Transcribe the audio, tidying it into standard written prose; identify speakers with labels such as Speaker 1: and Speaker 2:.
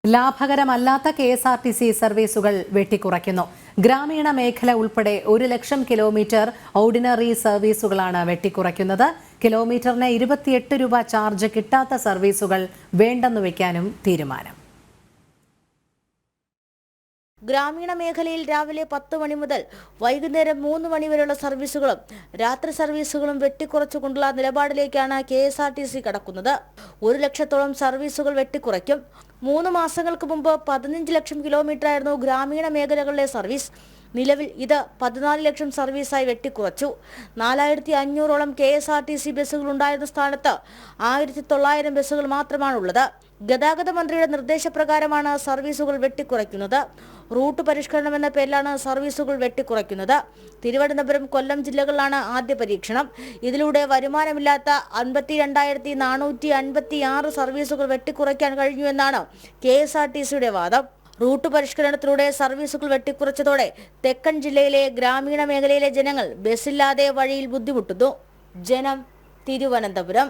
Speaker 1: ലാഭകരമല്ലാത്ത KSRTC സർവീസുകൾ വെട്ടിക്കുറയ്ക്കുന്നു. ഗ്രാമീണ മേഖല ഉൾപ്പെടെ 1,00,000 കിലോമീറ്റർ ഓർഡിനറി സർവീസുകളാണ് വെട്ടിക്കുറയ്ക്കുന്നത്. കിലോമീറ്ററിന് 28 രൂപ ചാർജ് കിട്ടാത്ത സർവീസുകൾ വേണ്ടെന്ന് വയ്ക്കാനും തീരുമാനം.
Speaker 2: ഗ്രാമീണ മേഖലയിൽ രാവിലെ 10 മണി മുതൽ വൈകുന്നേരം 3 മണി വരെയുള്ള സർവീസുകളും രാത്രി സർവീസുകളും വെട്ടിക്കുറച്ചുകൊണ്ടുള്ള നിലപാടിലേക്കാണ് KSRTC കടക്കുന്നത്. 1 ലക്ഷത്തോളം സർവീസുകൾ വെട്ടിക്കുറയ്ക്കും. 3 മാസങ്ങൾക്ക് മുമ്പ് 15 ലക്ഷം കിലോമീറ്റർ ആയിരുന്നു ഗ്രാമീണ മേഖലകളിലെ സർവീസ്. നിലവിൽ ഇത് 14 ലക്ഷം സർവീസായി വെട്ടിക്കുറച്ചു. 4500ഓളം KSRTC ബസ്സുകൾ ഉണ്ടായിരുന്ന സ്ഥാനത്ത് 1900 ബസ്സുകൾ മാത്രമാണുള്ളത്. ഗതാഗത മന്ത്രിയുടെ നിർദ്ദേശപ്രകാരമാണ് സർവീസുകൾ വെട്ടിക്കുറയ്ക്കുന്നത്. റൂട്ട് പരിഷ്കരണം എന്ന പേരിലാണ് സർവീസുകൾ വെട്ടിക്കുറയ്ക്കുന്നത്. തിരുവനന്തപുരം, കൊല്ലം ജില്ലകളിലാണ് ആദ്യ പരീക്ഷണം. ഇതിലൂടെ വരുമാനമില്ലാത്ത 52,456 സർവീസുകൾ വെട്ടിക്കുറയ്ക്കാൻ കഴിഞ്ഞുവെന്നാണ് KSRTCയുടെ വാദം. റൂട്ട് പരിഷ്കരണത്തിലൂടെ സർവീസുകൾ വെട്ടിക്കുറച്ചതോടെ തെക്കൻ ജില്ലയിലെ ഗ്രാമീണ മേഖലയിലെ ജനങ്ങൾ ബസ്സില്ലാതെ വഴിയിൽ ബുദ്ധിമുട്ടുന്നു. ജനം, തിരുവനന്തപുരം.